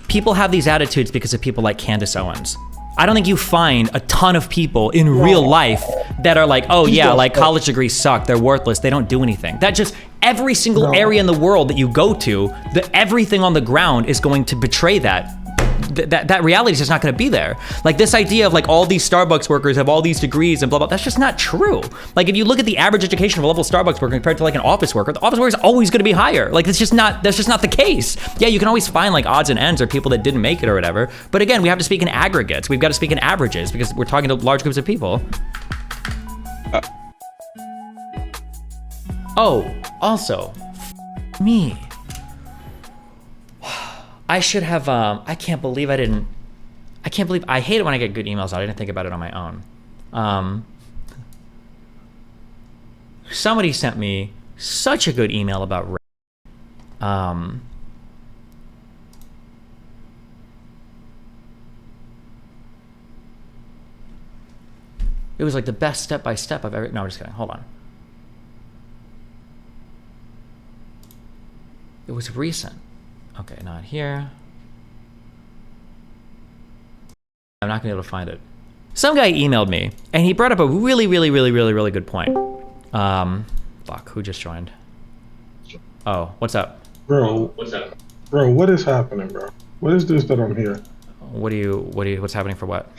people have these attitudes because of people like Candace Owens. I don't think you find a ton of people in real life that are like, oh yeah, like college degrees suck, they're worthless, they don't do anything. That just, every single area in the world that you go to, everything on the ground is going to betray that. That reality is just not going to be there. Like this idea of like all these Starbucks workers have all these degrees and blah, blah, that's just not true. Like if you look at the average education of a level Starbucks worker compared to like an office worker, the office worker is always going to be higher. Like that's just not the case. Yeah, you can always find like odds and ends or people that didn't make it or whatever. But again, we have to speak in aggregates. We've got to speak in averages because we're talking to large groups of people. Oh, also, me. I should have, I can't believe I hate it when I get good emails out. I didn't think about it on my own. Somebody sent me such a good email about it was like the best step-by-step I've ever, no, I'm just kidding, hold on. It was recent. Okay, not here. I'm not gonna be able to find it. Some guy emailed me, and he brought up a really good point. Fuck, who just joined? Oh, what's up? Bro, what's up? Bro, what is happening, bro? What is this that I'm here? What's happening for what?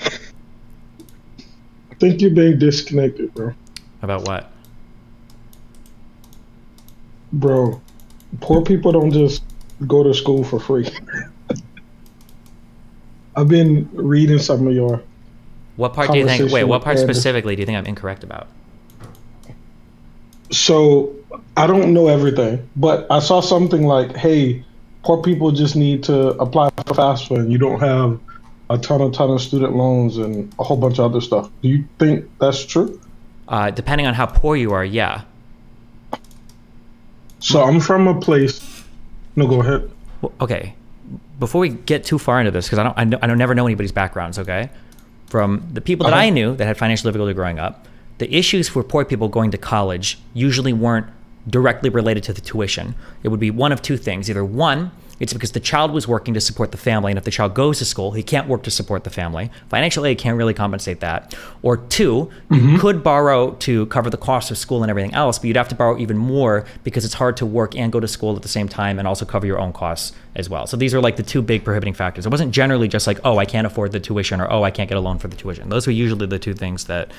I think you're being disconnected, bro. About what? Bro, poor people don't just go to school for free. I've been reading some of your What part do you think, wait, what part specifically do you think I'm incorrect about? So, I don't know everything, but I saw something like, hey, poor people just need to apply for FAFSA and you don't have a ton of student loans and a whole bunch of other stuff. Do you think that's true? Depending on how poor you are, yeah. So I'm from a place, no, go ahead. Okay, before we get too far into this, because I never know anybody's backgrounds, okay? From the people that I knew that had financial difficulty growing up, the issues for poor people going to college usually weren't directly related to the tuition. It would be one of two things. Either one, it's because the child was working to support the family, and if the child goes to school, he can't work to support the family. Financial aid can't really compensate that. Or two, you could borrow to cover the cost of school and everything else, but you'd have to borrow even more because it's hard to work and go to school at the same time and also cover your own costs as well. So these are like the two big prohibiting factors. It wasn't generally just like, oh, I can't afford the tuition, or oh, I can't get a loan for the tuition. Those were usually the two things that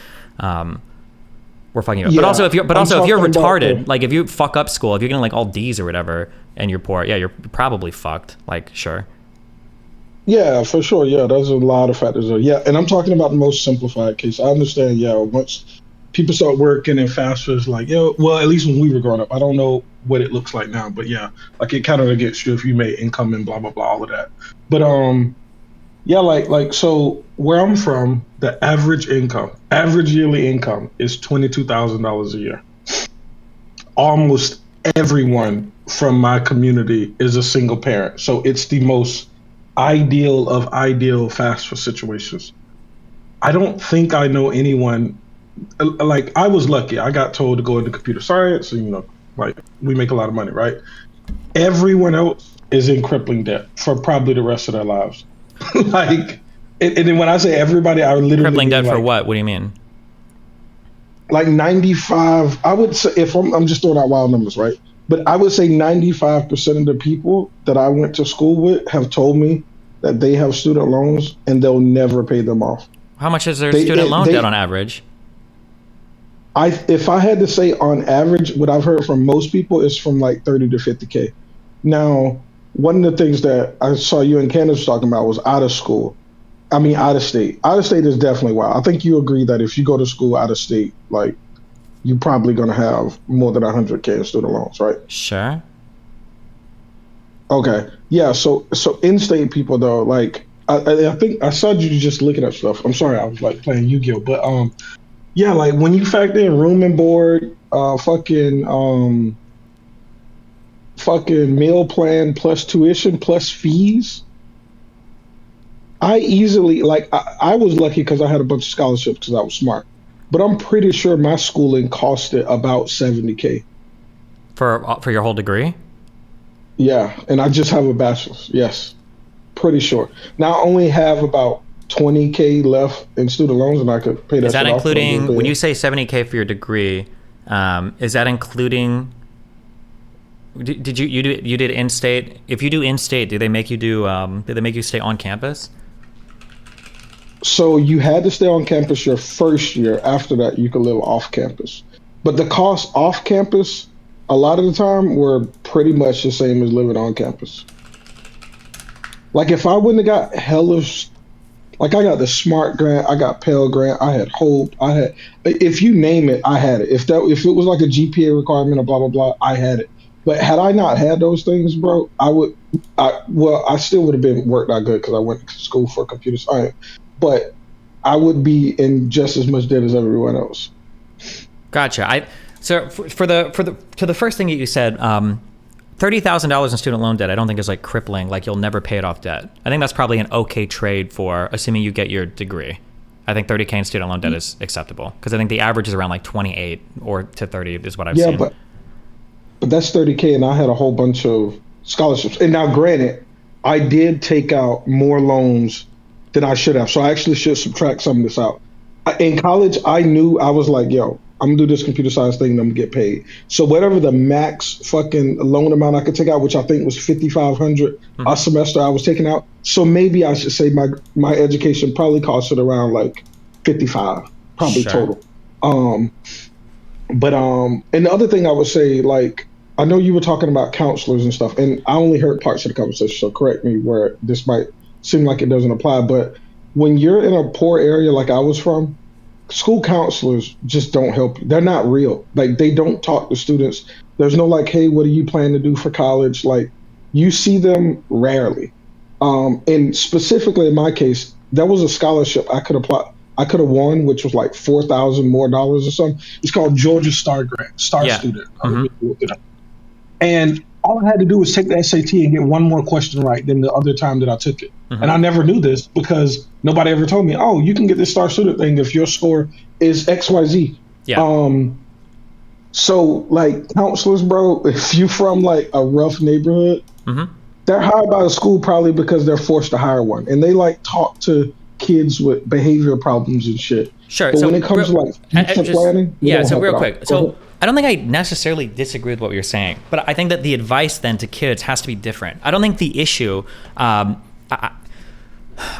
we're fucking about. Yeah, but also if you're retarded, like if you fuck up school, if you're getting like all D's or whatever and you're poor, yeah, you're probably fucked. Like, sure. Yeah, for sure. Yeah, there's a lot of factors there. Yeah, and I'm talking about the most simplified case. I understand, yeah, once people start working and FAFSA is like, yeah, well, at least when we were growing up, I don't know what it looks like now, but yeah, like it kind of gets you if you made income and blah, blah, blah, all of that. But yeah, like so where I'm from, the average yearly income is $22,000 a year. Almost everyone from my community is a single parent. So it's the most ideal of ideal FAFSA situations. I don't think I know anyone, like I was lucky. I got told to go into computer science and, you know, like we make a lot of money, right? Everyone else is in crippling debt for probably the rest of their lives. Like, and then when I say everybody, I literally crippling debt like, for what? What do you mean? Like 95, I would say, if I'm just throwing out wild numbers, right? But I would say 95% of the people that I went to school with have told me that they have student loans and they'll never pay them off. How much is their student loan debt on average? If I had to say on average, what I've heard from most people is from like 30 to 50K. Now, one of the things that I saw you and Candace talking about was out of school. I mean, out of state. Out of state is definitely wild. I think you agree that if you go to school out of state, like, you're probably going to have more than 100K in student loans, right? Sure. Okay. Yeah. So in-state people though, like, I think I saw you just looking at stuff. I'm sorry, I was like playing Yu-Gi-Oh, but yeah, like when you factor in room and board, fucking meal plan plus tuition plus fees, I easily, like, I was lucky because I had a bunch of scholarships because I was smart. But I'm pretty sure my schooling costed about 70K. For your whole degree? Yeah, and I just have a bachelor's. Yes, Pretty sure. Now I only have about 20K left in student loans, and I could pay that Is that shit off. including, when you say 70K for your degree, is that including, did you did in-state? If you do in-state, do they make you stay on campus? So you had to stay on campus your first year. After that, you could live off campus. But the costs off campus, a lot of the time, were pretty much the same as living on campus. Like if I wouldn't have got like I got the SMART grant, I got Pell grant, I had Hope, I had, if you name it, I had it. If it was like a GPA requirement or blah blah blah, I had it. But had I not had those things, bro, I still would have been worked out good because I went to school for computer science. But I would be in just as much debt as everyone else. Gotcha. So for the first thing that you said, $30,000 in student loan debt, I don't think is like crippling. Like you'll never pay it off debt. I think that's probably an okay trade for assuming you get your degree. I think 30K in student loan debt is acceptable because I think the average is around like 28 or to 30 is what I've seen. Yeah, but that's 30K, and I had a whole bunch of scholarships. And now, granted, I did take out more loans than I should have. So I actually should subtract some of this out. In college, I knew, I was like, yo, I'm gonna do this computer science thing and I'm gonna get paid. So whatever the max fucking loan amount I could take out, which I think was $5,500 a semester I was taking out. So maybe I should say my education probably costed around like 55, probably total. And the other thing I would say, like, I know you were talking about counselors and stuff, and I only heard parts of the conversation, so correct me where this might seem like it doesn't apply, but when you're in a poor area like I was from, school counselors just don't help you. They're not real. Like, they don't talk to students. There's no like, hey, what do you plan to do for college? Like, you see them rarely. And specifically in my case, there was a scholarship I could apply. I could have won, which was like $4,000 more or something. It's called Georgia Star Grant, Student. And all I had to do was take the SAT and get one more question right than the other time that I took it. And I never knew this because nobody ever told me, oh, you can get this Star Student thing if your score is XYZ. Yeah. So like counselors, bro, if you from like a rough neighborhood, they're hired by the school probably because they're forced to hire one. And they like talk to kids with behavior problems and shit. Sure. But when it comes to like future planning, so real quick. So I don't think I necessarily disagree with what you're saying, but I think that the advice then to kids has to be different. I don't think the issue, I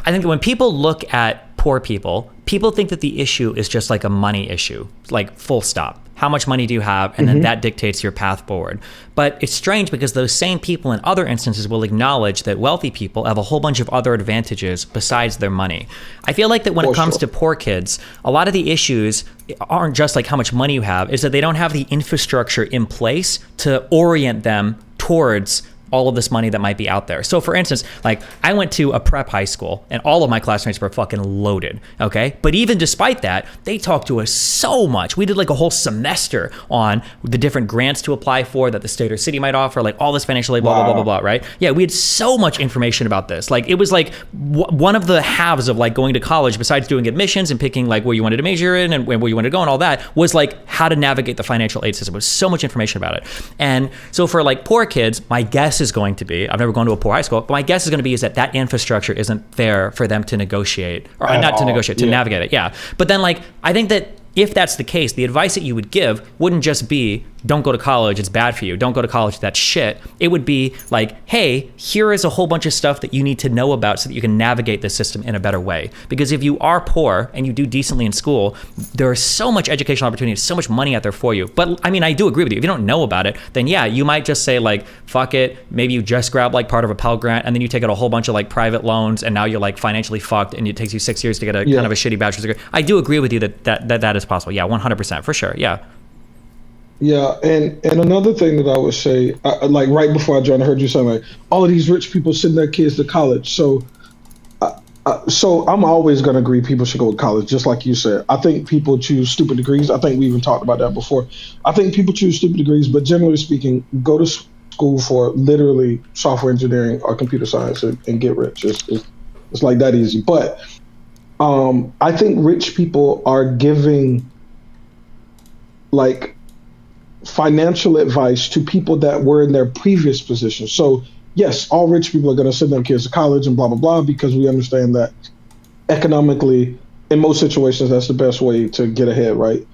think that when people look at poor people think that the issue is just like a money issue, like full stop. How much money do you have? And then that dictates your path forward. But it's strange because those same people in other instances will acknowledge that wealthy people have a whole bunch of other advantages besides their money. I feel like that when it comes to poor kids, a lot of the issues aren't just like how much money you have, is that they don't have the infrastructure in place to orient them towards all of this money that might be out there. So for instance, like I went to a prep high school and all of my classmates were fucking loaded, okay? But even despite that, they talked to us so much. We did like a whole semester on the different grants to apply for that the state or city might offer, like all this financial aid, blah, blah, blah, blah, blah, right? Yeah, we had so much information about this. Like it was like one of the halves of like going to college, besides doing admissions and picking like where you wanted to major in and where you wanted to go and all that, was like how to navigate the financial aid system. There was so much information about it. And so for like poor kids, my guess is going to be, I've never gone to a poor high school, but my guess is going to be is that infrastructure isn't there for them to negotiate, or not to negotiate, to navigate it. Yeah. But then like, I think that if that's the case, the advice that you would give wouldn't just be, don't go to college, it's bad for you. Don't go to college, that's shit. It would be like, hey, here is a whole bunch of stuff that you need to know about so that you can navigate the system in a better way. Because if you are poor and you do decently in school, there is so much educational opportunity, so much money out there for you. But I mean, I do agree with you. If you don't know about it, then yeah, you might just say like, fuck it. Maybe you just grab like part of a Pell Grant and then you take out a whole bunch of like private loans and now you're like financially fucked and it takes you 6 years to get a kind of a shitty bachelor's degree. I do agree with you that is possible. Yeah, 100% for sure. Yeah. Yeah, and another thing that I would say, like right before I joined, I heard you say like all of these rich people send their kids to college. So I'm always going to agree people should go to college, just like you said. I think people choose stupid degrees. I think we even talked about that before. I think people choose stupid degrees, but generally speaking, go to school for literally software engineering or computer science and get rich. It's like that easy. But I think rich people are giving like financial advice to people that were in their previous position. So yes, all rich people are going to send their kids to college and blah blah blah because we understand that economically, in most situations, that's the best way to get ahead, right?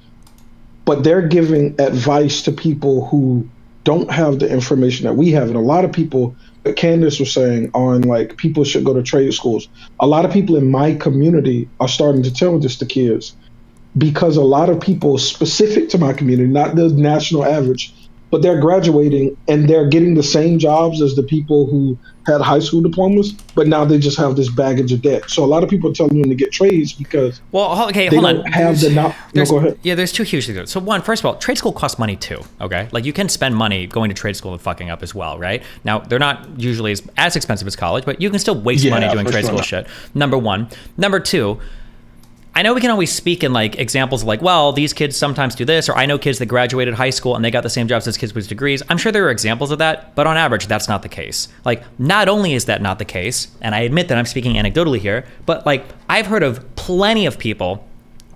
But they're giving advice to people who don't have the information that we have. And a lot of people, that Candace was saying on like people should go to trade schools. A lot of people in my community are starting to tell this to kids because a lot of people specific to my community, not the national average, but they're graduating and they're getting the same jobs as the people who had high school diplomas, but now they just have this baggage of debt. So a lot of people are telling them to get trades because Well, okay, they hold don't on. have the no, go ahead. Yeah, there's two huge things. So one, first of all, trade school costs money too. Okay, like you can spend money going to trade school and fucking up as well, right? Now they're not usually as expensive as college, but you can still waste money doing trade school shit. Number one. Number two. I know we can always speak in like examples of like, well, these kids sometimes do this, or I know kids that graduated high school and they got the same jobs as kids with degrees. I'm sure there are examples of that, but on average, that's not the case. Like, not only is that not the case, and I admit that I'm speaking anecdotally here, but like, I've heard of plenty of people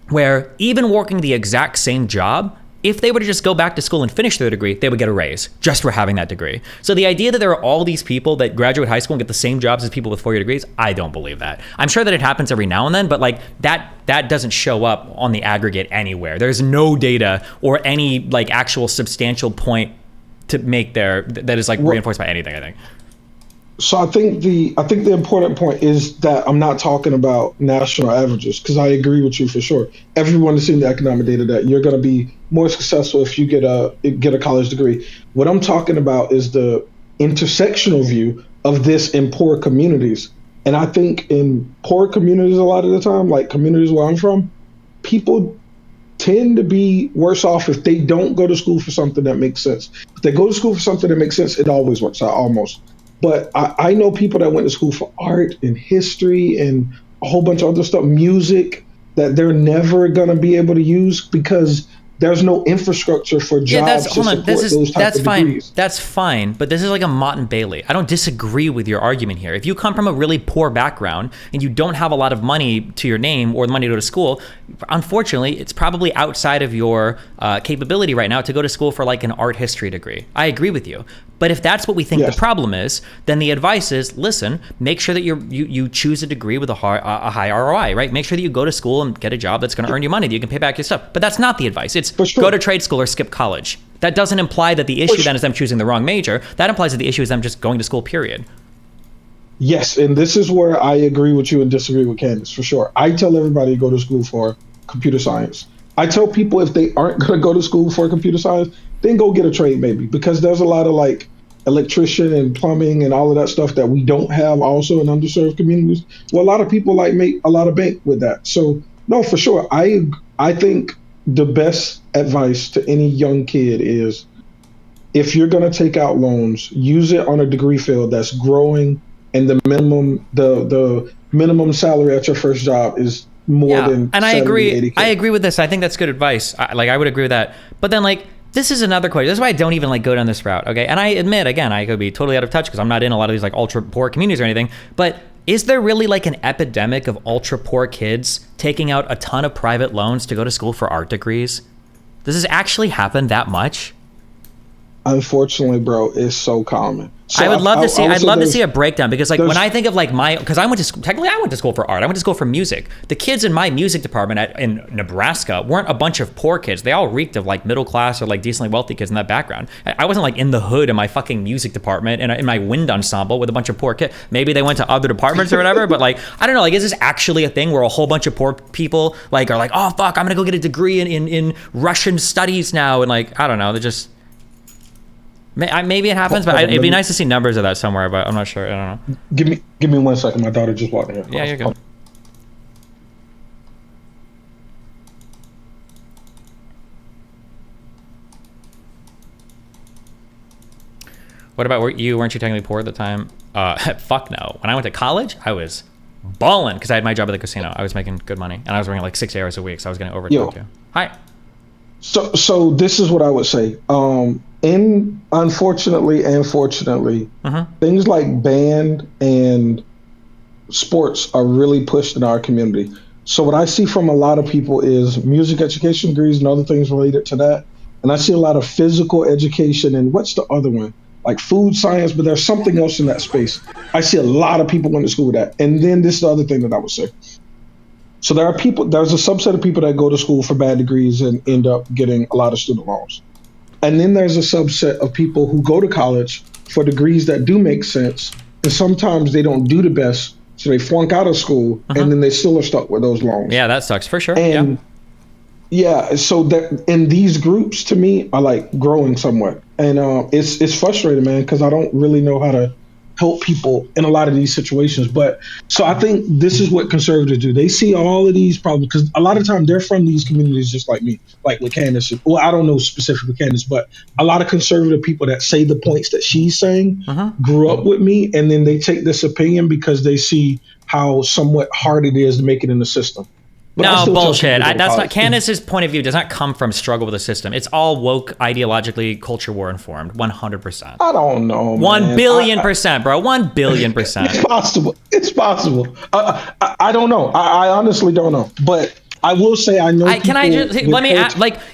where even working the exact same job, if they were to just go back to school and finish their degree, they would get a raise just for having that degree. So the idea that there are all these people that graduate high school and get the same jobs as people with 4-year degrees, I don't believe that. I'm sure that it happens every now and then, but like that doesn't show up on the aggregate anywhere. There's no data or any like actual substantial point to make there that is like reinforced by anything, I think. So I think the important point is that I'm not talking about national averages because I agree with you for sure. Everyone has seen the economic data that you're going to be more successful if you get a college degree. What I'm talking about is the intersectional view of this in poor communities. And I think in poor communities a lot of the time, like communities where I'm from, people tend to be worse off if they don't go to school for something that makes sense. If they go to school for something that makes sense, it always works out almost. But I know people that went to school for art and history and a whole bunch of other stuff, music, that they're never going to be able to use because there's no infrastructure for jobs to support those types of degrees. That's fine, but this is like a Mott and Bailey. I don't disagree with your argument here. If you come from a really poor background and you don't have a lot of money to your name or the money to go to school, unfortunately, it's probably outside of your capability right now to go to school for like an art history degree. I agree with you. But if that's what we think the problem is, then the advice is, listen, make sure that you choose a degree with a high ROI, right? Make sure that you go to school and get a job that's going to earn you money, that you can pay back your stuff. But that's not the advice. It's go to trade school or skip college. That doesn't imply that the issue then is them choosing the wrong major. That implies that the issue is them just going to school, period. Yes, and this is where I agree with you and disagree with Candace, for sure. I tell everybody to go to school for computer science. I tell people if they aren't going to go to school for computer science, then go get a trade maybe, because there's a lot of like electrician and plumbing and all of that stuff that we don't have also in underserved communities. Well, a lot of people like make a lot of bank with that. So no, for sure. I think the best advice to any young kid is if you're going to take out loans, use it on a degree field that's growing and the minimum salary at your first job is more than and 70, I agree. 80K. I agree with this. I think that's good advice. I would agree with that. But then like, this is another question. This is why I don't even like go down this route. Okay. And I admit, again, I could be totally out of touch because I'm not in a lot of these like ultra poor communities or anything, but is there really like an epidemic of ultra poor kids taking out a ton of private loans to go to school for art degrees? Does this actually happen that much? Unfortunately, bro, it's so common. So I would love to see. I'd love to see a there's- breakdown because, like, when I think of like because I went to technically I went to school for art. I went to school for music. The kids in my music department in Nebraska weren't a bunch of poor kids. They all reeked of like middle class or like decently wealthy kids in that background. I wasn't like in the hood in my fucking music department and in my wind ensemble with a bunch of poor kids. Maybe they went to other departments or whatever. But like, I don't know. Like, is this actually a thing where a whole bunch of poor people like are like, oh fuck, I'm gonna go get a degree in Russian studies now, and like, I don't know. They're just. Maybe it happens, but it'd be nice to see numbers of that somewhere, but I'm not sure. I don't know. Give me 1 second. My daughter just walked in here. Yeah, you're good. What about you? Weren't you technically poor at the time? Fuck no. When I went to college, I was balling because I had my job at the casino. I was making good money, and I was working like 6 hours a week, so I was getting overtime too. Hi. So this is what I would say. Unfortunately and fortunately, things like band and sports are really pushed in our community. So what I see from a lot of people is music education degrees and other things related to that. And I see a lot of physical education and what's the other one? like food science, but there's something else in that space. I see a lot of people going to school with that. And then this is the other thing that I would say. So there's a subset of people that go to school for bad degrees and end up getting a lot of student loans. And then there's a subset of people who go to college for degrees that do make sense. And sometimes they don't do the best. So they flunk out of school and then they still are stuck with those loans. Yeah, that sucks for sure. And so that in these groups to me are like growing somewhat. And it's frustrating, man, because I don't really know how to help people in a lot of these situations. But so I think this is what conservatives do. They see all of these problems because a lot of time they're from these communities just like me, like with Candace. Well, I don't know specifically Candace, but a lot of conservative people that say the points that she's saying grew up with me, and then they take this opinion because they see how somewhat hard it is to make it in the system. But no, bullshit. That's not Candace's point of view. Does not come from struggle with the system. It's all woke, ideologically, culture war informed. 100%. I don't know. 1 billion%, bro. 1 billion%. It's possible. It's possible. I don't know. I honestly don't know. But I will say I know. Can I just let me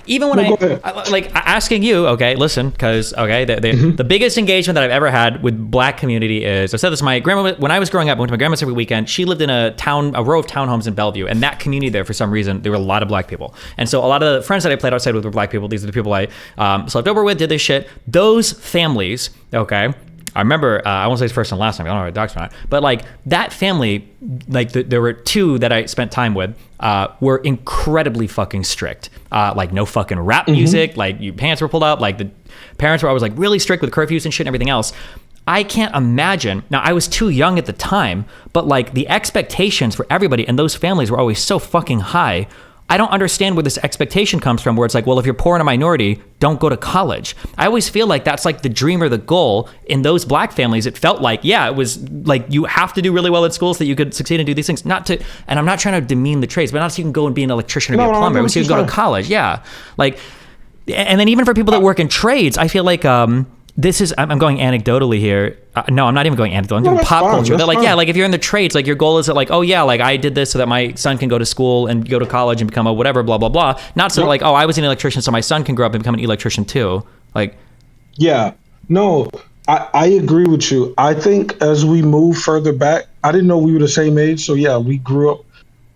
even when asking you? Okay, listen, because the biggest engagement that I've ever had with Black community is I said this to my grandma when I was growing up. I went to my grandma's every weekend. She lived in a row of townhomes in Bellevue, and that community there for some reason there were a lot of Black people, and so a lot of the friends that I played outside with were Black people. These are the people I slept over with, did this shit. Those families, okay. I remember, I won't say his first and last name, I don't know if docs or not, but like that family, like there were two that I spent time with, were incredibly fucking strict. Like no fucking rap music, like your pants were pulled up, like the parents were always like really strict with curfews and shit and everything else. I can't imagine, now I was too young at the time, but like the expectations for everybody and those families were always so fucking high. I don't understand where this expectation comes from, where it's like, well, if you're poor and a minority, don't go to college. I always feel like that's like the dream or the goal in those Black families. It felt like, it was like you have to do really well at school so that you could succeed and do these things. And I'm not trying to demean the trades, but not so you can go and be an electrician or be a plumber, but so you can go to college. Yeah. Like, and then even for people that work in trades, I feel like, I'm going anecdotally here. No, I'm not even going anecdotal. I'm doing pop culture. They're like, like if you're in the trades, like your goal is that like, like I did this so that my son can go to school and go to college and become a whatever, blah, blah, blah. Not so like, I was an electrician so my son can grow up and become an electrician too. Like, yeah, no, I agree with you. I think as we move further back, I didn't know we were the same age. So yeah, we grew up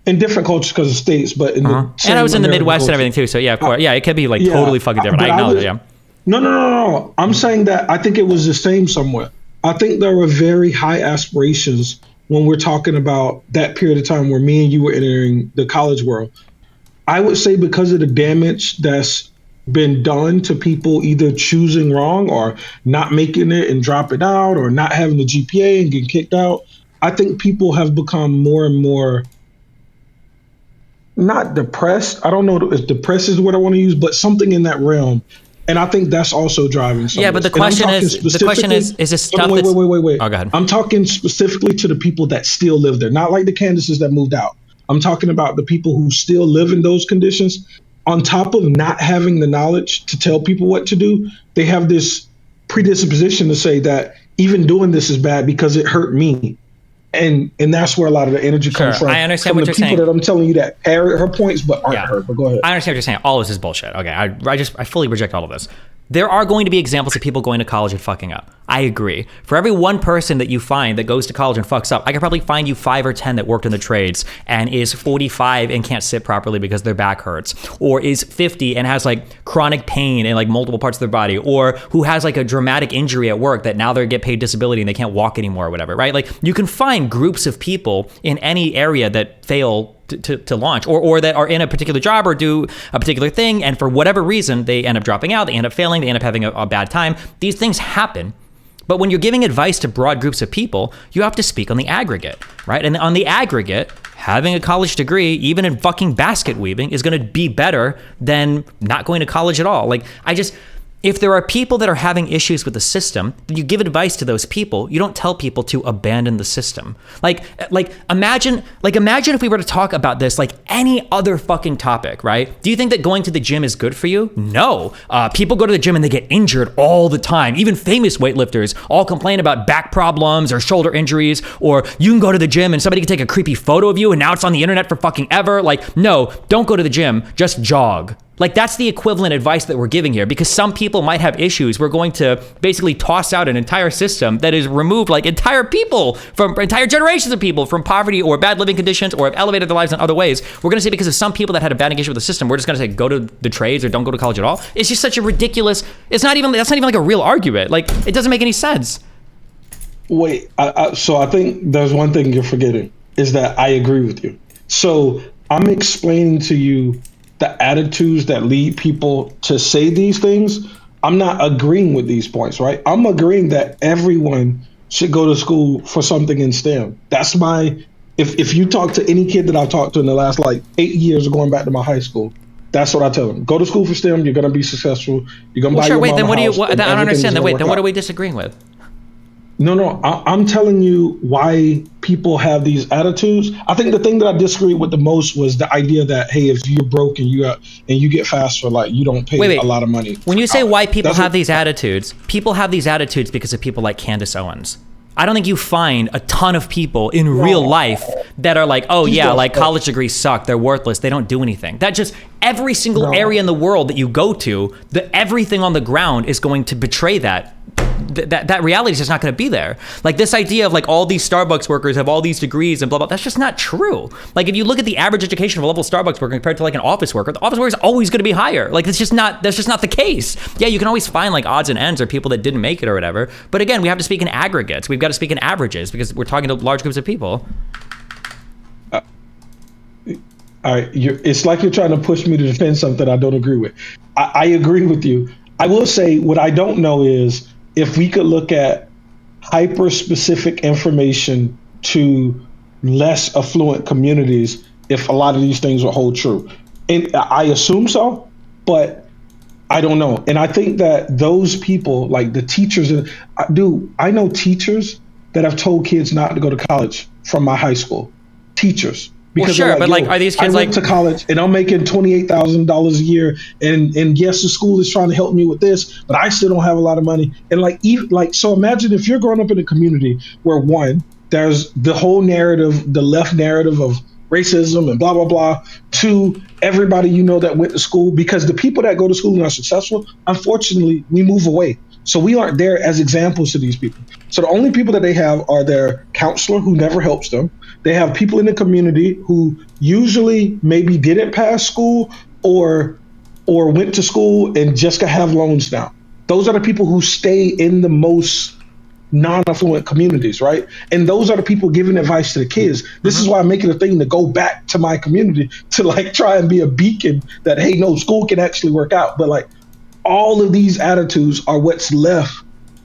in different cultures because of states, but in the and I was in the Midwest and everything too. So yeah, of course. Yeah, it could be like totally fucking different. I acknowledge it. Yeah. No. I'm saying that I think it was the same somewhat. I think there were very high aspirations when we're talking about that period of time where me and you were entering the college world. I would say because of the damage that's been done to people either choosing wrong or not making it and dropping out or not having the GPA and getting kicked out, I think people have become more and more not depressed. I don't know if depressed is what I want to use, but something in that realm. And I think that's also driving some. Yeah, but the question is this stuff wait. Oh, go ahead. I'm talking specifically to the people that still live there, not like the Candaces that moved out. I'm talking about the people who still live in those conditions. On top of not having the knowledge to tell people what to do, they have this predisposition to say that even doing this is bad because it hurt me. And that's where a lot of the energy comes from. I understand what you're saying. The people that I'm telling you that parrot her points but aren't her. But go ahead. I understand what you're saying. All this is bullshit. Okay, I fully reject all of this. There are going to be examples of people going to college and fucking up. I agree. For every one person that you find that goes to college and fucks up, I could probably find you 5 or 10 that worked in the trades and is 45 and can't sit properly because their back hurts, or is 50 and has like chronic pain in like multiple parts of their body, or who has like a dramatic injury at work that now they get paid disability and they can't walk anymore or whatever, right? Like you can find groups of people in any area that fail to launch or that are in a particular job or do a particular thing, and for whatever reason they end up dropping out, they end up failing, they end up having a bad time. These things happen. But when you're giving advice to broad groups of people, you have to speak on the aggregate, right? And on the aggregate, having a college degree, even in fucking basket weaving, is going to be better than not going to college at all. Like, if there are people that are having issues with the system, then you give advice to those people. You don't tell people to abandon the system. Like imagine if we were to talk about this like any other fucking topic, right? Do you think that going to the gym is good for you? No. People go to the gym and they get injured all the time. Even famous weightlifters all complain about back problems or shoulder injuries, or you can go to the gym and somebody can take a creepy photo of you and now it's on the internet for fucking ever. Like, no, don't go to the gym, just jog. Like, that's the equivalent advice that we're giving here, because some people might have issues. We're going to basically toss out an entire system that has removed like entire generations of people from poverty or bad living conditions, or have elevated their lives in other ways. We're going to say because of some people that had a bad engagement with the system, we're just going to say go to the trades or don't go to college at all. It's just such a ridiculous, that's not even like a real argument. Like, it doesn't make any sense. Wait, so I think there's one thing you're forgetting, is that I agree with you. So I'm explaining to you the attitudes that lead people to say these things. I'm not agreeing with these points, right? I'm agreeing that everyone should go to school for something in STEM. That's if you talk to any kid that I've talked to in the last like 8 years of going back to my high school, that's what I tell them. Go to school for STEM. You're going to be successful. You're going to buy your mom a house. I don't understand. Then what are we disagreeing with? No, I'm telling you why people have these attitudes. I think the thing that I disagreed with the most was the idea that, hey, if you're broke and you get FAFSA, like, you don't pay a lot of money. When you say why people have these attitudes, people have these attitudes because of people like Candace Owens. I don't think you find a ton of people in real life that are like, oh yeah, like college degrees suck, they're worthless, they don't do anything. That just, every single area in the world that you go to, everything on the ground is going to betray that. That reality is just not going to be there. Like, this idea of like all these Starbucks workers have all these degrees and blah blah, that's just not true. Like, if you look at the average education of a level Starbucks worker compared to like an office worker, the office worker is always going to be higher. Like, that's just not the case. Yeah, you can always find like odds and ends or people that didn't make it or whatever, but again, we have to speak in aggregates. We've got to speak in averages because we're talking to large groups of people. All right, it's like you're trying to push me to defend something I don't agree with. I agree with you. I will say what I don't know is if we could look at hyper-specific information to less affluent communities, if a lot of these things will hold true. And I assume so, but I don't know. And I think that those people, like the teachers, I know teachers that have told kids not to go to college from my high school. Teachers. Because well, sure, but like, are these kids I went to college and I'm making $28,000 a year, and yes, the school is trying to help me with this, but I still don't have a lot of money. And so imagine if you're growing up in a community where, one, there's the whole narrative, the left narrative of racism and blah blah blah. Two, everybody you know that went to school, because the people that go to school and are successful, unfortunately, we move away. So we aren't there as examples to these people. So the only people that they have are their counselor, who never helps them. They have people in the community who usually maybe didn't pass school or went to school and just have loans now. Those are the people who stay in the most non-affluent communities, right? And those are the people giving advice to the kids. This is why I'm making a thing to go back to my community to like try and be a beacon that, hey, no, school can actually work out. But like, all of these attitudes are what's left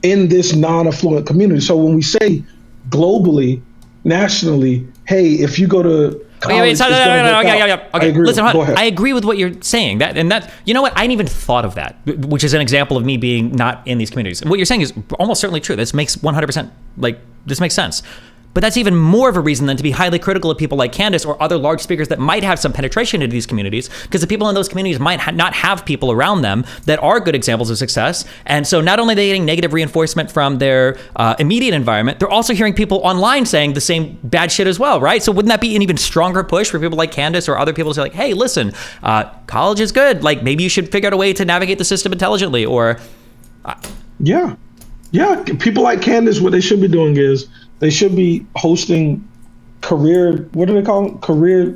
in this non-affluent community. So when we say globally, nationally, hey, if you go to college, okay. Listen, I agree with what you're saying. You know what? I hadn't even thought of that, which is an example of me being not in these communities. What you're saying is almost certainly true. This makes 100%, this makes sense. But that's even more of a reason than to be highly critical of people like Candace or other large speakers that might have some penetration into these communities, because the people in those communities might not have people around them that are good examples of success. And so not only are they getting negative reinforcement from their immediate environment, they're also hearing people online saying the same bad shit as well, right? So wouldn't that be an even stronger push for people like Candace or other people to say like, hey, listen, college is good. Like, maybe you should figure out a way to navigate the system intelligently, or... Yeah. People like Candace, what they should be doing is they should be hosting career, what do they call them? Career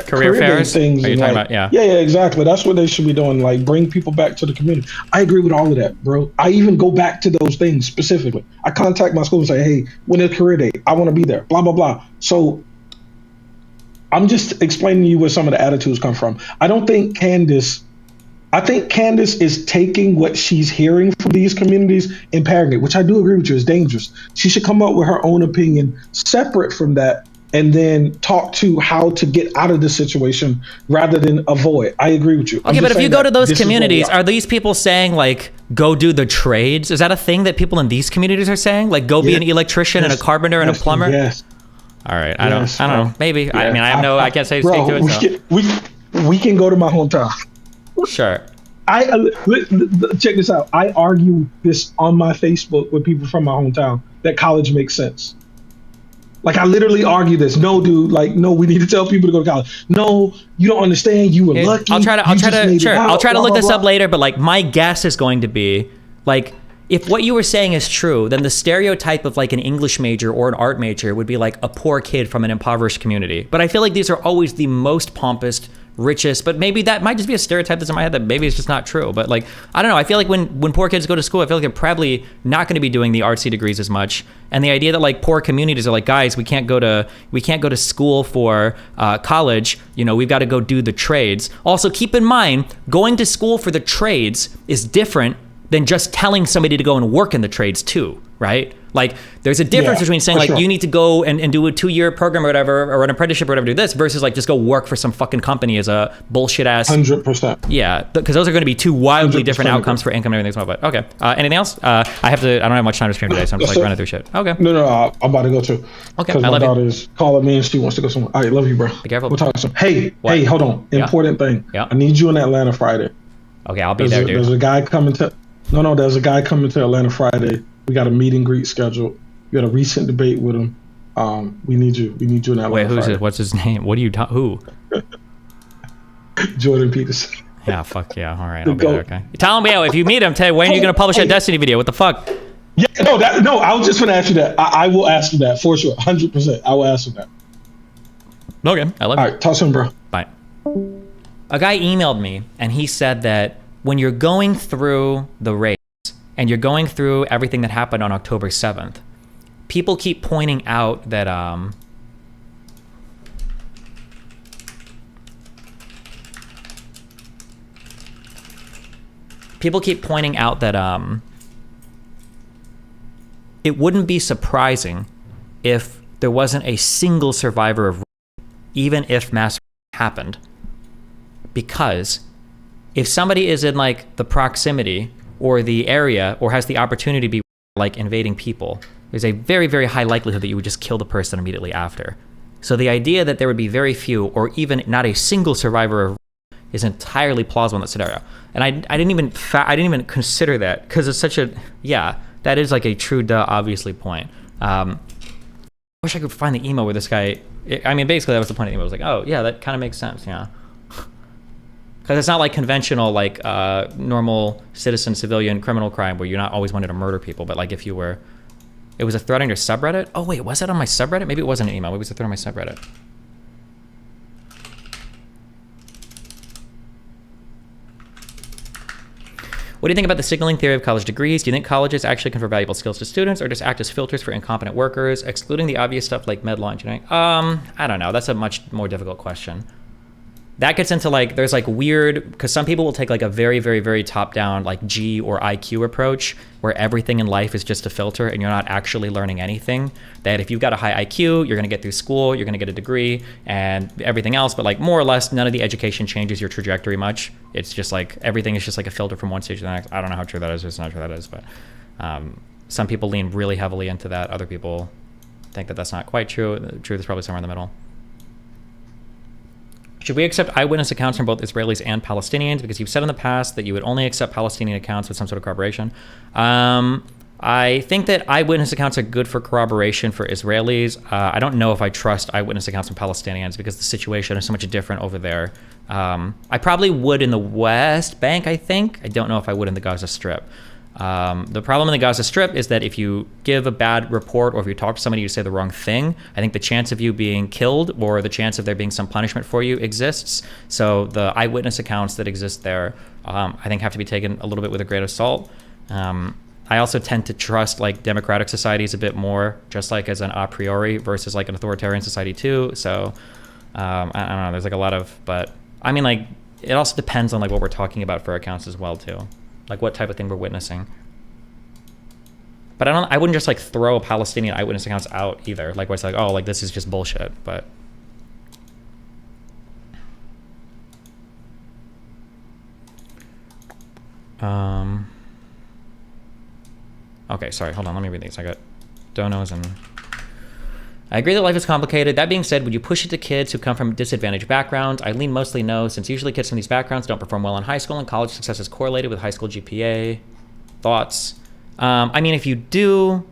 fairs things. Are you talking about? Yeah, exactly. That's what they should be doing. Like, bring people back to the community. I agree with all of that, bro. I even go back to those things specifically. I contact my school and say, hey, when is career day? I want to be there, blah, blah, blah. So I'm just explaining to you where some of the attitudes come from. I think Candace is taking what she's hearing from these communities and parroting it, which I do agree with you is dangerous. She should come up with her own opinion separate from that, and then talk to how to get out of the situation rather than avoid. I agree with you. Okay, but if you go to those communities, are these people saying like, go do the trades? Is that a thing that people in these communities are saying? Like, go be an electrician and a carpenter and a plumber? Yes. All right. I don't know. Maybe. Yeah. I mean, I can't say speak to it. We can go to my hometown. Sure. Check this out. I argue this on my Facebook with people from my hometown that college makes sense. Like I literally argue this. No, dude. Like, no, we need to tell people to go to college. No, you don't understand. You were lucky. I'll try to sure. I'll try to look this blah. up later, but like my guess is going to be like, if what you were saying is true, then the stereotype of like an English major or an art major would be like a poor kid from an impoverished community. But I feel like these are always the most pompous, richest, but maybe that might just be a stereotype that's in my head that maybe it's just not true. But like, I don't know. I feel like when poor kids go to school, I feel like they're probably not going to be doing the artsy degrees as much. And the idea that like poor communities are like, guys, we can't go to school for college. You know, we've got to go do the trades. Also, keep in mind, going to school for the trades is different than just telling somebody to go and work in the trades too, right? Like there's a difference between saying like, you need to go and do a 2-year program or whatever, or an apprenticeship or whatever, do this, versus like just go work for some fucking company as a bullshit ass. 100%. Yeah, because those are going to be two wildly different outcomes for income and everything. But okay, anything else? I don't have much time to stream today, so I'm just like running through shit. Okay. No, I'm about to go too. Okay, because my daughter's calling me and she wants to go somewhere. All right, love you, bro. Be careful. We'll talk soon. Hey, hold on. Important thing. Yeah. I need you in Atlanta Friday. Okay, I'll be there, dude. There's a guy coming to. No, there's a guy coming to Atlanta Friday. We got a meet and greet scheduled. We had a recent debate with him. We need you. We need you in Atlanta. Wait, who's Friday. it? What's his name? What are you who? Jordan Peterson. Yeah, fuck yeah. All right, I'll be there. Okay. Tell him, if you meet him, tell him when are you gonna publish that Destiny video? What the fuck? Yeah, no. I was just gonna ask you that. I will ask you that for sure. 100%. I will ask you that. Okay, I love you. All right, talk soon, bro. Bye. A guy emailed me and he said that when you're going through the race and you're going through everything that happened on October 7th, people keep pointing out that it wouldn't be surprising if there wasn't a single survivor of rape, even if mass happened. Because if somebody is in like the proximity or the area or has the opportunity to be like invading people, there's a very, very high likelihood that you would just kill the person immediately after. So the idea that there would be very few or even not a single survivor of is entirely plausible in that scenario. And I didn't even consider that because it's such a, that is like a true duh, obviously point. I wish I could find the email where this guy, basically that was the point of the email. I was like, oh yeah, that kind of makes sense, yeah. Because it's not like conventional, like normal citizen, civilian, criminal crime where you're not always wanting to murder people. But like if you were, it was a thread on your subreddit. Oh wait, was it on my subreddit? Maybe it wasn't an email. Maybe it was a thread on my subreddit. What do you think about the signaling theory of college degrees? Do you think colleges actually confer valuable skills to students or just act as filters for incompetent workers, excluding the obvious stuff like med law engineering? I don't know. That's a much more difficult question. That gets into like, there's like weird, because some people will take like a very, very, very top down like G or IQ approach where everything in life is just a filter and you're not actually learning anything. That if you've got a high IQ, you're gonna get through school, you're gonna get a degree and everything else, but like more or less none of the education changes your trajectory much. It's just like, everything is just like a filter from one stage to the next. I don't know how true that is, it's not true that is, but some people lean really heavily into that. Other people think that that's not quite true. The truth is probably somewhere in the middle. Should we accept eyewitness accounts from both Israelis and Palestinians? Because you've said in the past that you would only accept Palestinian accounts with some sort of corroboration. I think that eyewitness accounts are good for corroboration for Israelis. I don't know if I trust eyewitness accounts from Palestinians because the situation is so much different over there. I probably would in the West Bank, I think. I don't know if I would in the Gaza Strip. The problem in the Gaza Strip is that if you give a bad report or if you talk to somebody, you say the wrong thing, I think the chance of you being killed or the chance of there being some punishment for you exists. So the eyewitness accounts that exist there, I think have to be taken a little bit with a grain of salt. I also tend to trust like democratic societies a bit more, just like as an a priori versus like an authoritarian society too. So I don't know, there's like a lot of, but I mean like, it also depends on like what we're talking about for accounts as well too. Like what type of thing we're witnessing. But I wouldn't just like throw Palestinian eyewitness accounts out either. Like where it's like, oh, like this is just bullshit. But okay, sorry, hold on, let me read these. I got donos and I agree that life is complicated. That being said, would you push it to kids who come from disadvantaged backgrounds? I lean mostly no, since usually kids from these backgrounds don't perform well in high school and college success is correlated with high school GPA. Thoughts? I mean, if you do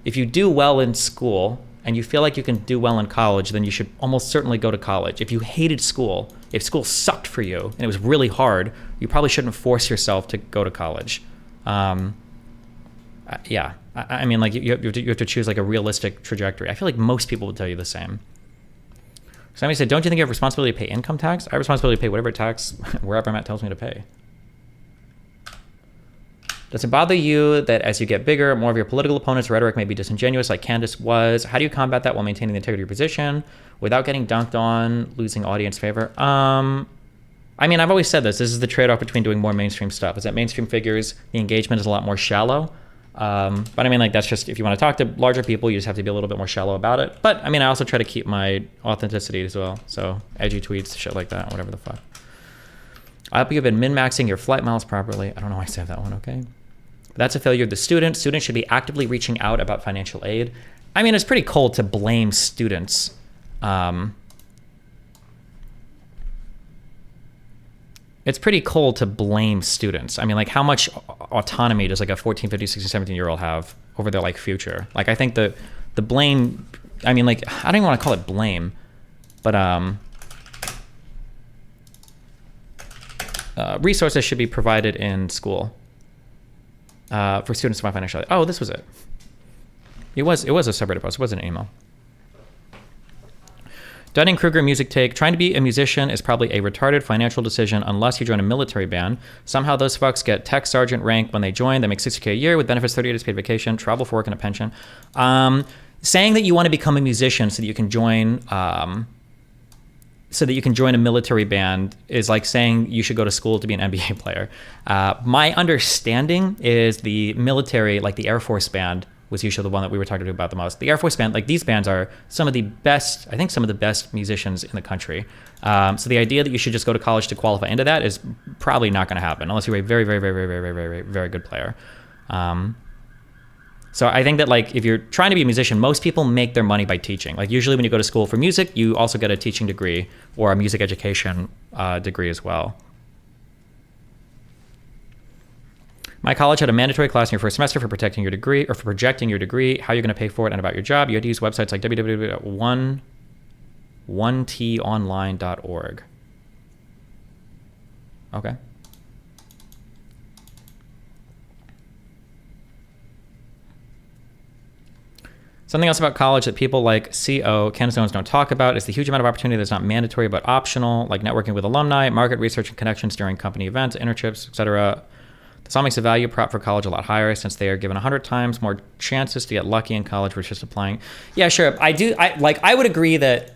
well in school, and you feel like you can do well in college, then you should almost certainly go to college. If you hated school, if school sucked for you and it was really hard, you probably shouldn't force yourself to go to college. Yeah, I mean, like you have to choose like a realistic trajectory. I feel like most people would tell you the same. Somebody said, don't you think you have responsibility to pay income tax? I have responsibility to pay whatever tax wherever Matt tells me to pay. Does it bother you that as you get bigger, more of your political opponents' rhetoric may be disingenuous like Candace was? How do you combat that while maintaining the integrity of your position without getting dunked on, losing audience favor? I mean, I've always said this. This is the trade-off between doing more mainstream stuff. Is that mainstream figures, the engagement is a lot more shallow. But I mean, like, that's just, if you want to talk to larger people, you just have to be a little bit more shallow about it. But I mean, I also try to keep my authenticity as well. So edgy tweets, shit like that, whatever the fuck. I hope you've been min-maxing your flight miles properly. I don't know why I saved that one, okay? That's a failure of the student. Students should be actively reaching out about financial aid. I mean, it's pretty cold to blame students. It's pretty cold to blame students. I mean, like, how much autonomy does like a 14, 15, 16, 17-year-old have over their like future? Like, I think the blame, I mean, like, I don't even want to call it blame, but resources should be provided in school for students to find financial aid. Oh, this was it. It was a subreddit post. It wasn't an email. Dunning-Kruger music take. Trying to be a musician is probably a retarded financial decision unless you join a military band. Somehow those fucks get tech sergeant rank when they join. They make $60K a year with benefits, 30 days paid vacation, travel for work, and a pension. Saying that you want to become a musician so that you can join a military band is like saying you should go to school to be an NBA player. My understanding is the military, like the Air Force band, was usually the one that we were talking about the most. The Air Force band, like these bands are some of the best, I think some of the best musicians in the country. So the idea that you should just go to college to qualify into that is probably not going to happen unless you're a very, very, very, very, very, very, very, very good player. So I think that like if you're trying to be a musician, most people make their money by teaching. Like usually when you go to school for music, you also get a teaching degree or a music education degree as well. My college had a mandatory class in your first semester for protecting your degree or for projecting your degree, how you're going to pay for it, and about your job. You had to use websites like www.1tonline.org. Okay. Something else about college that people like Candace don't talk about is the huge amount of opportunity that's not mandatory but optional, like networking with alumni, market research and connections during company events, internships, etc. This all makes the value prop for college a lot higher since they are given 100 times more chances to get lucky in college versus just applying. Yeah, sure. I would agree that,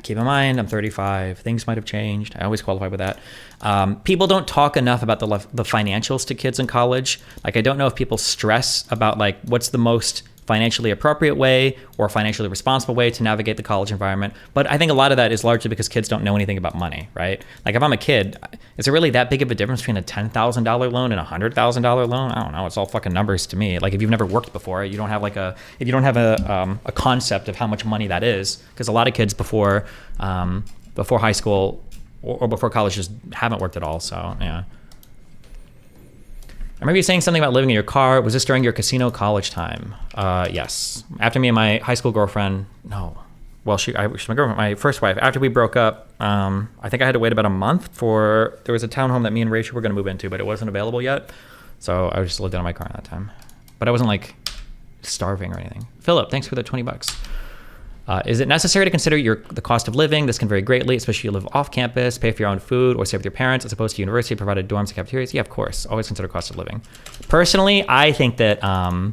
keep in mind, I'm 35. Things might have changed. I always qualify with that. People don't talk enough about the financials to kids in college. Like, I don't know if people stress about like what's the most financially appropriate way or financially responsible way to navigate the college environment. But I think a lot of that is largely because kids don't know anything about money, right? Like if I'm a kid, is it really that big of a difference between a $10,000 loan and a $100,000 loan? I don't know. It's all fucking numbers to me. Like if you've never worked before, you don't have like a concept of how much money that is. Because a lot of kids before high school or before college just haven't worked at all. So yeah. I remember you saying something about living in your car. Was this during your casino college time? Yes. After me and my high school girlfriend, no. Well, she's my girlfriend, my first wife. After we broke up, I think I had to wait about a month there was a townhome that me and Rachel were going to move into, but it wasn't available yet. So I just lived out of my car at that time. But I wasn't like starving or anything. Philip, thanks for the $20. Is it necessary to consider the cost of living? This can vary greatly, especially if you live off campus, pay for your own food, or stay with your parents, as opposed to university provided dorms and cafeterias. Yeah, of course. Always consider cost of living. Personally, I think that I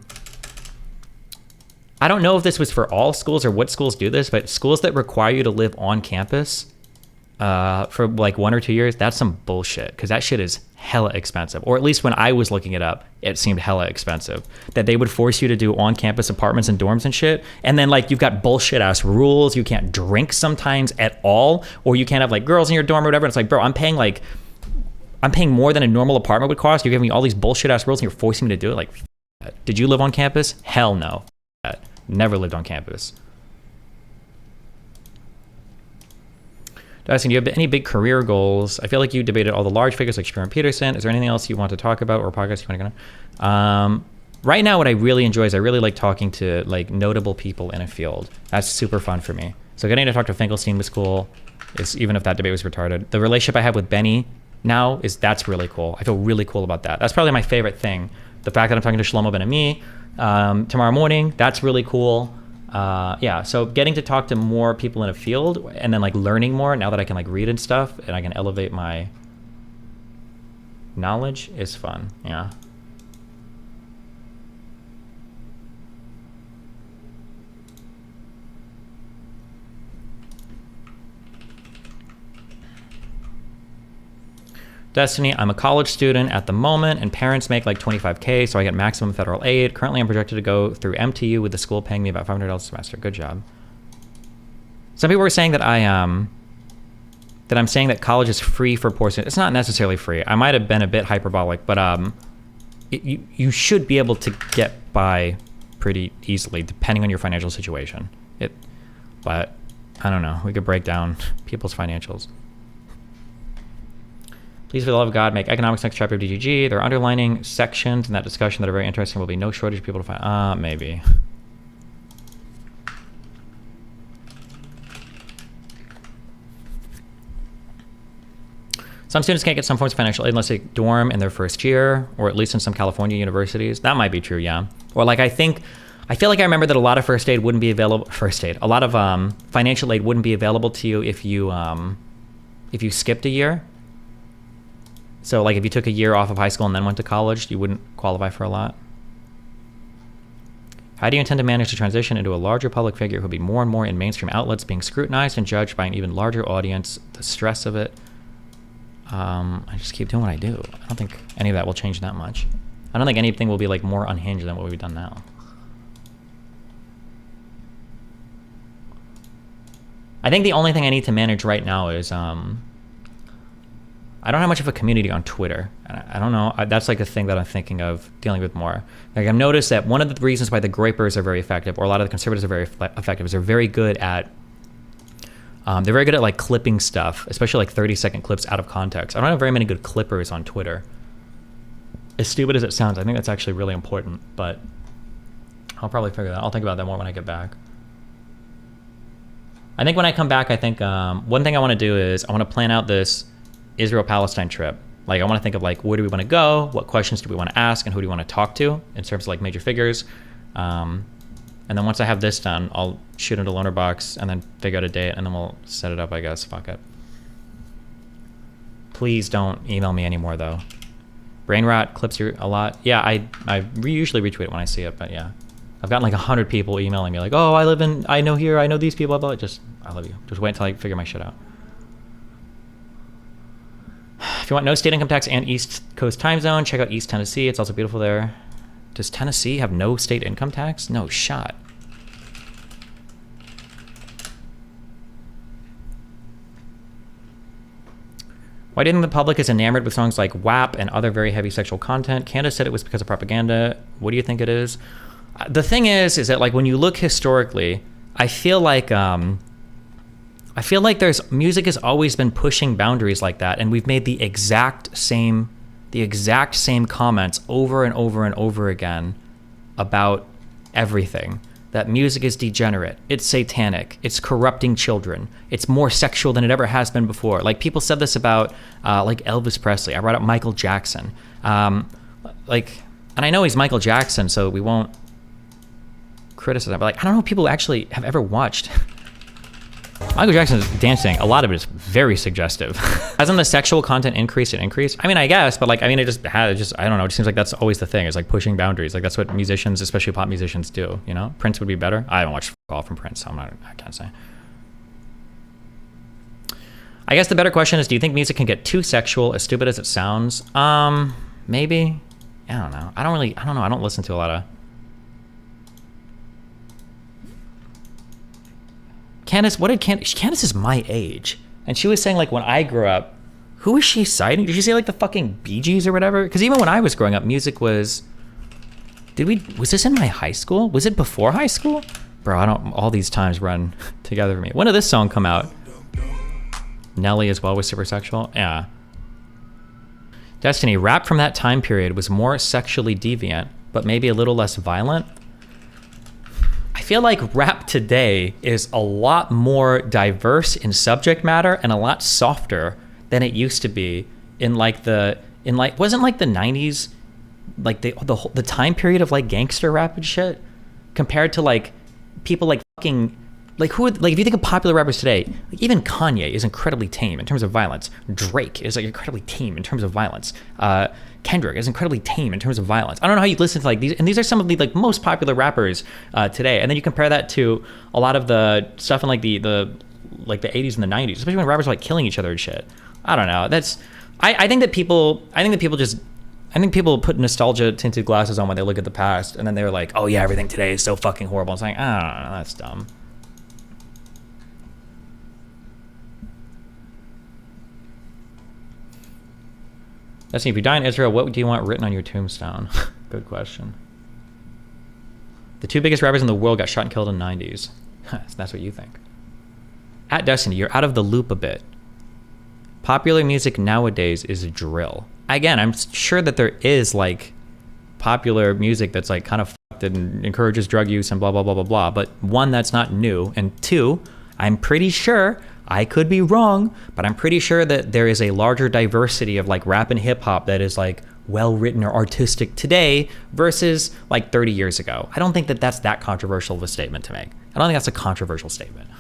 don't know if this was for all schools or what schools do this, but schools that require you to live on campus for like 1 or 2 years, that's some bullshit, because that shit is hella expensive. Or at least when I was looking it up, it seemed hella expensive. That they would force you to do on-campus apartments and dorms and shit. And then like you've got bullshit-ass rules. You can't drink sometimes at all, or you can't have like girls in your dorm or whatever. And it's like, bro, I'm paying more than a normal apartment would cost. You're giving me all these bullshit-ass rules and you're forcing me to do it. Like, did you live on campus? Hell no. Never lived on campus. Dyson, do you have any big career goals? I feel like you debated all the large figures like Shapiro and Peterson. Is there anything else you want to talk about or podcasts you want to go on? right now what I really enjoy is I really like talking to like notable people in a field. That's super fun for me. So getting to talk to Finkelstein was cool. Even if that debate was retarded. The relationship I have with Benny now that's really cool. I feel really cool about that. That's probably my favorite thing. The fact that I'm talking to Shlomo Ben-Ami tomorrow morning, that's really cool. Yeah, so getting to talk to more people in a field and then like learning more now that I can like read and stuff and I can elevate my knowledge is fun. Yeah. Destiny, I'm a college student at the moment and parents make like $25K, so I get maximum federal aid. Currently I'm projected to go through MTU with the school paying me about $500 a semester. Good job. Some people were saying that I'm saying that college is free for poor students. It's not necessarily free. I might have been a bit hyperbolic, but you should be able to get by pretty easily depending on your financial situation. But I don't know. We could break down people's financials. Please, for the love of God, make economics next chapter of DGG. There are underlining sections in that discussion that are very interesting. There will be no shortage of people to find. Maybe. Some students can't get some forms of financial aid unless they dorm in their first year, or at least in some California universities. That might be true, yeah. Or like I feel like I remember that a lot of first aid wouldn't be available. A lot of financial aid wouldn't be available to you if you skipped a year. So like if you took a year off of high school and then went to college, you wouldn't qualify for a lot. How do you intend to manage the transition into a larger public figure who will be more and more in mainstream outlets, being scrutinized and judged by an even larger audience? The stress of it. I just keep doing what I do. I don't think any of that will change that much. I don't think anything will be like more unhinged than what we've done now. I think the only thing I need to manage right now is I don't have much of a community on Twitter. I don't know. That's like a thing that I'm thinking of dealing with more. Like I've noticed that one of the reasons why the Groypers are very effective, or a lot of the conservatives are very effective, is they're very good at like clipping stuff, especially like 30-second clips out of context. I don't have very many good clippers on Twitter. As stupid as it sounds, I think that's actually really important, but I'll probably figure that out. I'll think about that more when I get back. I think when I come back, I think one thing I want to do is I want to plan out this Israel-Palestine trip. Like I want to think of like, where do we want to go? What questions do we want to ask? And who do we want to talk to in terms of like major figures? And then once I have this done, I'll shoot into Loner Box and then figure out a date and then we'll set it up, I guess. Fuck it. Please don't email me anymore though. Brain rot clips you a lot. Yeah, I usually retweet it when I see it, but yeah. I've gotten like 100 people emailing me like, oh, I know here, I know these people, blah, blah. I love you. Just wait until I figure my shit out. If you want no state income tax and East Coast time zone, check out East Tennessee. It's also beautiful there. Does Tennessee have no state income tax? No shot. Why do you think the public is enamored with songs like WAP and other very heavy sexual content? Candace said it was because of propaganda. What do you think it is? The thing is that like when you look historically, I feel like there's music has always been pushing boundaries like that, and we've made the exact same comments over and over and over again about everything. That music is degenerate, it's satanic, it's corrupting children, it's more sexual than it ever has been before. Like people said this about like Elvis Presley. I brought up Michael Jackson. And I know he's Michael Jackson, so we won't criticize him, but like I don't know if people actually have ever watched Michael Jackson's dancing. A lot of it is very suggestive. Hasn't the sexual content increased? I mean, I guess, but like, I mean, I don't know. It just seems like that's always the thing. It's like pushing boundaries. Like that's what musicians, especially pop musicians, do. You know, Prince would be better. I haven't watched all from Prince, so I can't say. I guess the better question is, do you think music can get too sexual, as stupid as it sounds? Maybe. I don't know. I don't know. I don't listen to a lot of. Candace, Candace is my age. And she was saying like when I grew up, who was she citing? Did she say like the fucking Bee Gees or whatever? Because even when I was growing up, music was, was this in my high school? Was it before high school? Bro, all these times run together for me. When did this song come out? Nelly as well was super sexual? Yeah. Destiny, rap from that time period was more sexually deviant but maybe a little less violent. I feel like rap today is a lot more diverse in subject matter and a lot softer than it used to be in like wasn't like the 90s, like the time period of like gangster rap and shit, compared to like people like fucking like who would, like if you think of popular rappers today, like even Kanye is incredibly tame in terms of violence. Drake is like incredibly tame in terms of violence. Kendrick is incredibly tame in terms of violence. I don't know how you listen to like these, and these are some of the like most popular rappers today. And then you compare that to a lot of the stuff in like the 80s and the 90s, especially when rappers were like killing each other and shit. I don't know. I think people put nostalgia tinted glasses on when they look at the past, and then they're like, oh yeah, everything today is so fucking horrible. It's like, I don't know, that's dumb. Let's see, if you die in Israel, what do you want written on your tombstone? Good question. The 2 biggest rappers in the world got shot and killed in the 90s. That's what you think. At Destiny, you're out of the loop a bit. Popular music nowadays is drill. Again, I'm sure that there is like popular music that's like kind of fucked and encourages drug use and blah, blah, blah, blah, blah. But 1, that's not new. And 2, I'm pretty sure, I could be wrong, but I'm pretty sure that there is a larger diversity of like rap and hip hop that is like well written or artistic today versus like 30 years ago. I don't think that that's that controversial of a statement to make. I don't think that's a controversial statement.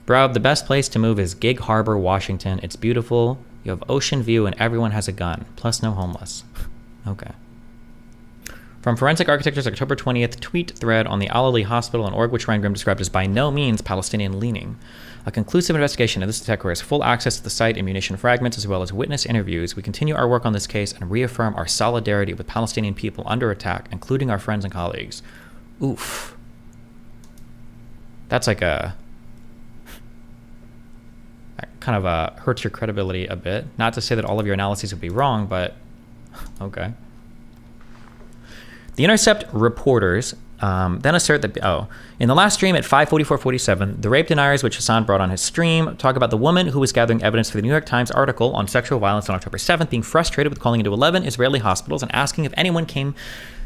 Bro, the best place to move is Gig Harbor, Washington. It's beautiful. You have ocean view and everyone has a gun. Plus no homeless. Okay. From Forensic Architecture's October 20th tweet thread on the Al-Ali Hospital in Org, which Ryan Grimm described as by no means Palestinian-leaning. A conclusive investigation of this attack requires full access to the site and munition fragments, as well as witness interviews. We continue our work on this case and reaffirm our solidarity with Palestinian people under attack, including our friends and colleagues. Oof. That's like a... That kind of hurts your credibility a bit. Not to say that all of your analyses would be wrong, but... Okay. The Intercept reporters then assert that, in the last stream at 5:44:47, the rape deniers, which Hassan brought on his stream, talk about the woman who was gathering evidence for the New York Times article on sexual violence on October 7th being frustrated with calling into 11 Israeli hospitals and asking if anyone came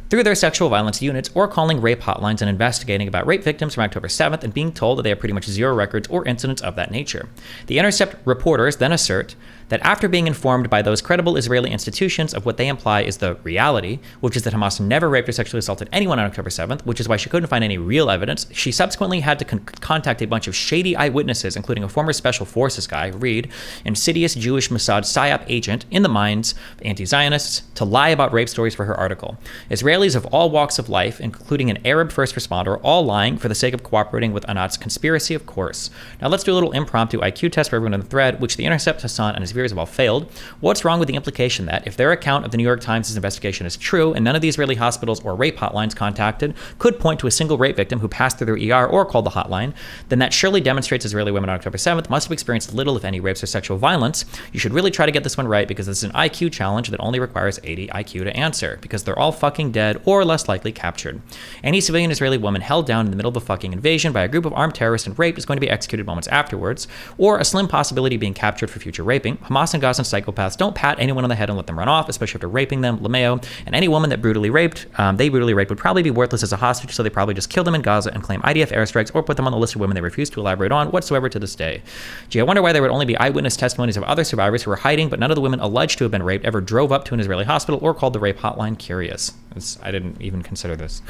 through their sexual violence units or calling rape hotlines and investigating about rape victims from October 7th and being told that they have pretty much zero records or incidents of that nature. The Intercept reporters then assert that after being informed by those credible Israeli institutions of what they imply is the reality, which is that Hamas never raped or sexually assaulted anyone on October 7th, which is why she couldn't find any real evidence, she subsequently had to contact a bunch of shady eyewitnesses, including a former Special Forces guy, Reed, insidious Jewish Mossad PSYOP agent in the minds of anti-Zionists, to lie about rape stories for her article. Israelis of all walks of life, including an Arab first responder, all lying for the sake of cooperating with Anat's conspiracy, of course. Now let's do a little impromptu IQ test for everyone in the thread, which the Intercept, Hassan, and his viewers have all failed. What's wrong with the implication that if their account of the New York Times' investigation is true and none of the Israeli hospitals or rape hotlines contacted could point to a single rape victim who passed through their ER or called the hotline, then that surely demonstrates Israeli women on October 7th must have experienced little, if any, rapes or sexual violence. You should really try to get this one right because this is an IQ challenge that only requires 80 IQ to answer, because they're all fucking dead or less likely captured. Any civilian Israeli woman held down in the middle of a fucking invasion by a group of armed terrorists and raped is going to be executed moments afterwards, or a slim possibility of being captured for future raping. Hamas and Gazan psychopaths don't pat anyone on the head and let them run off, especially after raping them, LeMayo, and any woman that they brutally raped would probably be worthless as a hostage, so they probably just kill them in Gaza and claim IDF airstrikes or put them on the list of women they refuse to elaborate on whatsoever to this day. Gee, I wonder why there would only be eyewitness testimonies of other survivors who were hiding, but none of the women alleged to have been raped ever drove up to an Israeli hospital or called the rape hotline. Curious. I didn't even consider this.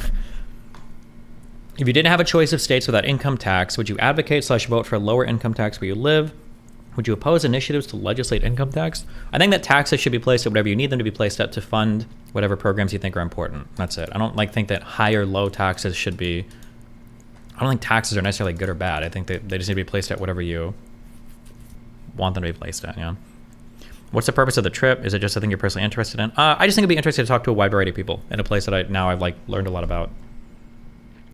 If you didn't have a choice of states without income tax, would you advocate/vote for a lower income tax where you live? Would you oppose initiatives to legislate income tax? I think that taxes should be placed at whatever you need them to be placed at to fund whatever programs you think are important. That's it. I don't think that high or low taxes should be... I don't think taxes are necessarily good or bad. I think that they just need to be placed at whatever you want them to be placed at, yeah. What's the purpose of the trip? Is it just a thing you're personally interested in? I just think it'd be interesting to talk to a wide variety of people in a place that I've learned a lot about.